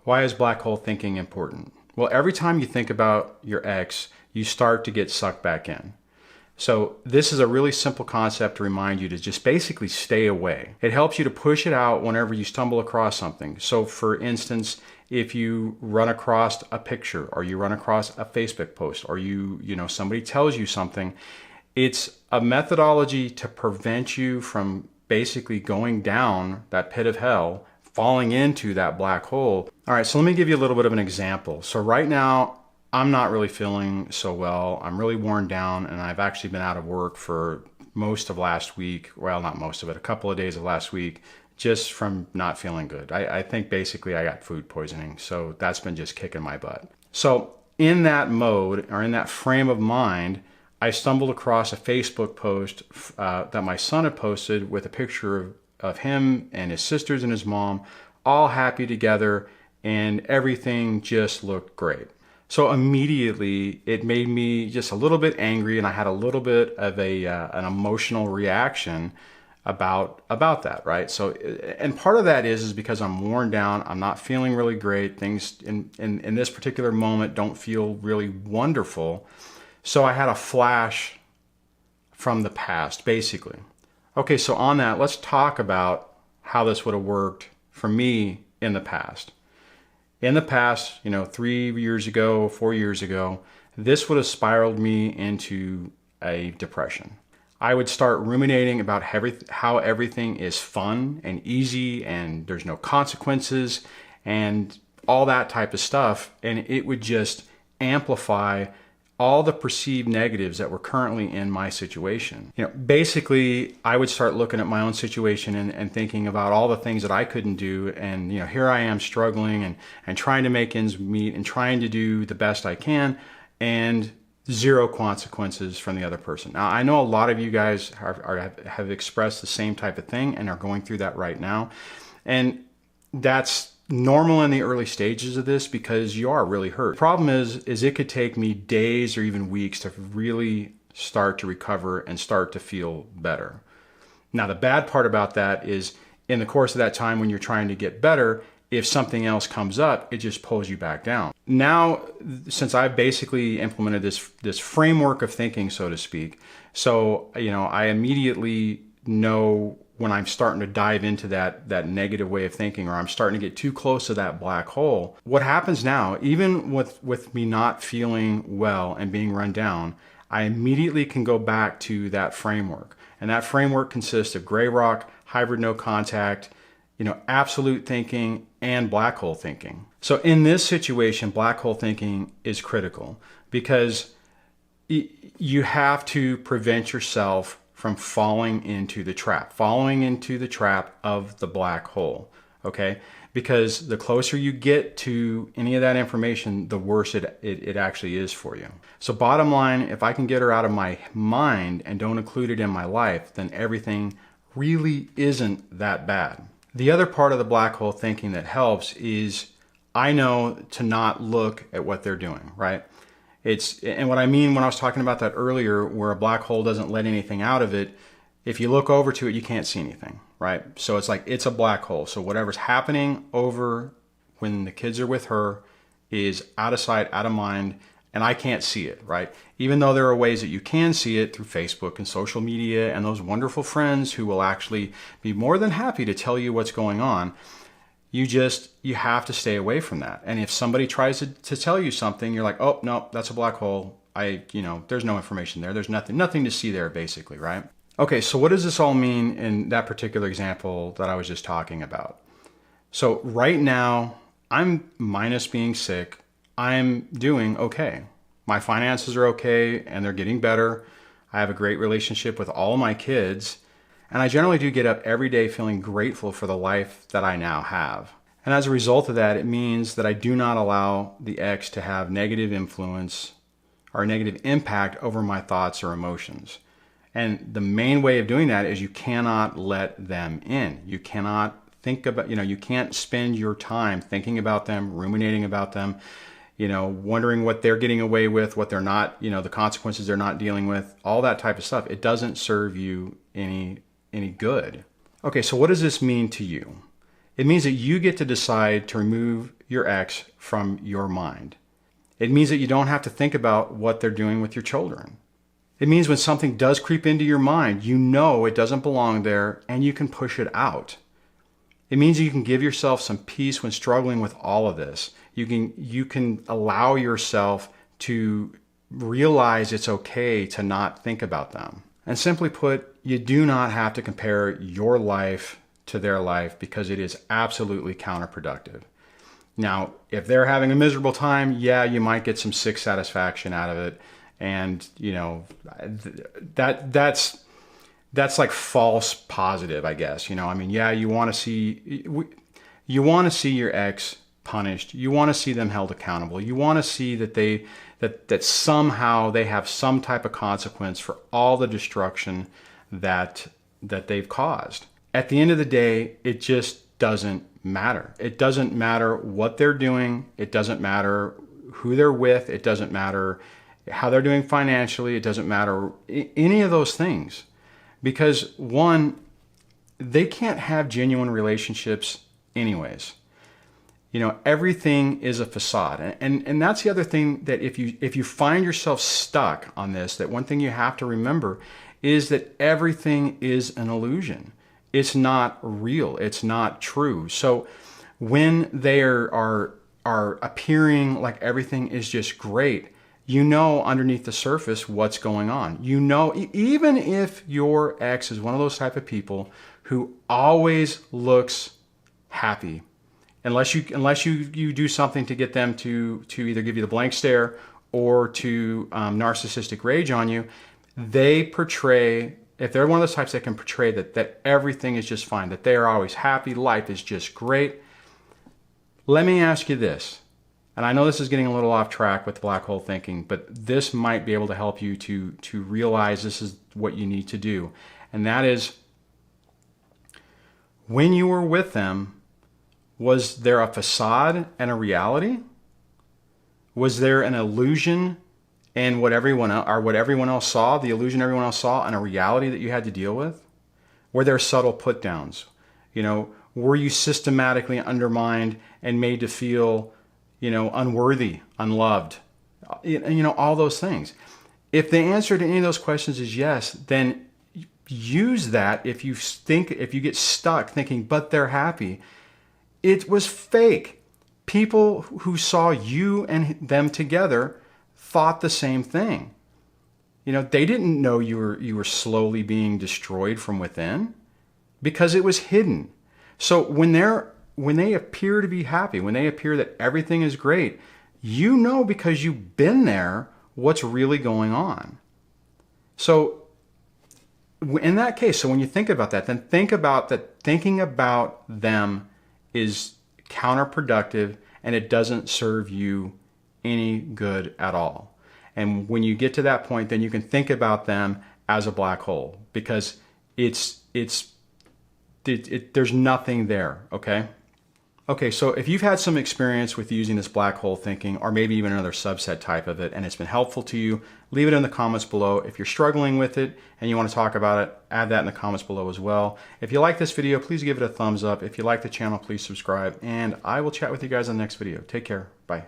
Why is black hole thinking important? Well, every time you think about your ex, you start to get sucked back in. So this is a really simple concept to remind you to just basically stay away. It helps you to push it out whenever you stumble across something. So for instance, if you run across a picture or you run across a Facebook post or somebody tells you something, it's a methodology to prevent you from basically going down that pit of hell, falling into that black hole. All right, so let me give you a little bit of an example. So right now, I'm not really feeling so well. I'm really worn down, and I've actually been out of work for most of last week. Well, not most of it, a couple of days of last week, just from not feeling good. I think basically I got food poisoning, so that's been just kicking my butt. So in that mode, or in that frame of mind, I stumbled across a Facebook post that my son had posted with a picture of him and his sisters and his mom, all happy together, and everything just looked great. So immediately it made me just a little bit angry, and I had a little bit of an emotional reaction about that, right? So, and part of that is because I'm worn down, I'm not feeling really great. Things in this particular moment don't feel really wonderful. So I had a flash from the past, basically. Okay, so on that, let's talk about how this would have worked for me in the past. In the past, 3 years ago, 4 years ago, this would have spiraled me into a depression. I would start ruminating about how everything is fun and easy and there's no consequences and all that type of stuff. And it would just amplify all the perceived negatives that were currently in my situation. Basically, I would start looking at my own situation and thinking about all the things that I couldn't do. And, here I am struggling and trying to make ends meet and trying to do the best I can, and zero consequences from the other person. Now, I know a lot of you guys have expressed the same type of thing and are going through that right now. And that's normal in the early stages of this because you are really hurt. The problem is it could take me days or even weeks to really start to recover and start to feel better. Now, the bad part about that is in the course of that time when you're trying to get better, if something else comes up, it just pulls you back down. Now, since I've basically implemented this framework of thinking, so to speak, so, I immediately know when I'm starting to dive into that negative way of thinking, or I'm starting to get too close to that black hole. What happens now, even with me not feeling well and being run down, I immediately can go back to that framework. And that framework consists of gray rock, hybrid no contact, absolute thinking, and black hole thinking. So in this situation, black hole thinking is critical because you have to prevent yourself from falling into the trap of the black hole, okay? Because the closer you get to any of that information, the worse it actually is for you. So bottom line, if I can get her out of my mind and don't include it in my life, then everything really isn't that bad. The other part of the black hole thinking that helps is I know to not look at what they're doing, right? And what I mean when I was talking about that earlier, where a black hole doesn't let anything out of it, if you look over to it, you can't see anything, right? So it's like it's a black hole. So whatever's happening over when the kids are with her is out of sight, out of mind, and I can't see it, right? Even though there are ways that you can see it through Facebook and social media and those wonderful friends who will actually be more than happy to tell you what's going on, you have to stay away from that. And if somebody tries to tell you something, you're like, oh, no, that's a black hole. There's no information there. There's nothing to see there, basically, right? Okay, so what does this all mean in that particular example that I was just talking about? So right now, I'm minus being sick. I'm doing okay. My finances are okay and they're getting better. I have a great relationship with all my kids. And I generally do get up every day feeling grateful for the life that I now have. And as a result of that, it means that I do not allow the ex to have negative influence or negative impact over my thoughts or emotions. And the main way of doing that is you cannot let them in. You cannot think about, you can't spend your time thinking about them, ruminating about them, wondering what they're getting away with, what they're not, the consequences they're not dealing with, all that type of stuff. It doesn't serve you any good. Okay, so what does this mean to you? It means that you get to decide to remove your ex from your mind. It means that you don't have to think about what they're doing with your children. It means when something does creep into your mind, you know it doesn't belong there and you can push it out. It means you can give yourself some peace when struggling with all of this. You can allow yourself to realize it's okay to not think about them. And simply put, you do not have to compare your life to their life because it is absolutely counterproductive. Now, if they're having a miserable time, yeah, you might get some sick satisfaction out of it. And, you know, that's like false positive, I guess. You know, I mean, yeah, you want to see your ex punished. You want to see them held accountable. You want to see that that somehow they have some type of consequence for all the destruction that they've caused. At the end of the day, it just doesn't matter. It doesn't matter what they're doing. It doesn't matter who they're with. It doesn't matter how they're doing financially. It doesn't matter any of those things. Because one, they can't have genuine relationships anyways. You know, everything is a facade. And that's the other thing, that if you find yourself stuck on this, that one thing you have to remember is that everything is an illusion. It's not real. It's not true. So when they are appearing like everything is just great, you know underneath the surface what's going on. You know, even if your ex is one of those type of people who always looks happy, unless you do something to get them to either give you the blank stare or to narcissistic rage on you, they portray, if they're one of those types that can portray that everything is just fine, that they are always happy, life is just great. Let me ask you this, and I know this is getting a little off track with black hole thinking, but this might be able to help you to realize this is what you need to do. And that is, when you were with them, was there a facade and a reality? Was there an illusion and what everyone else saw, the illusion everyone else saw, and a reality that you had to deal with? Were there subtle put downs? You know, were you systematically undermined and made to feel, you know, unworthy, unloved? You know, all those things. If the answer to any of those questions is yes, then use that. If you get stuck thinking, but they're happy, it was fake. People who saw you and them together thought the same thing. You know, they didn't know you were slowly being destroyed from within because it was hidden. So when they appear to be happy, when they appear that everything is great, you know, because you've been there, what's really going on. So in that case, so when you think about that, then think about that thinking about them is counterproductive and it doesn't serve you any good at all. And when you get to that point, then you can think about them as a black hole, because there's nothing there, okay? Okay, so if you've had some experience with using this black hole thinking, or maybe even another subset type of it, and it's been helpful to you, leave it in the comments below. If you're struggling with it and you want to talk about it, add that in the comments below as well. If you like this video, please give it a thumbs up. If you like the channel, please subscribe, and I will chat with you guys on the next video. Take care. Bye.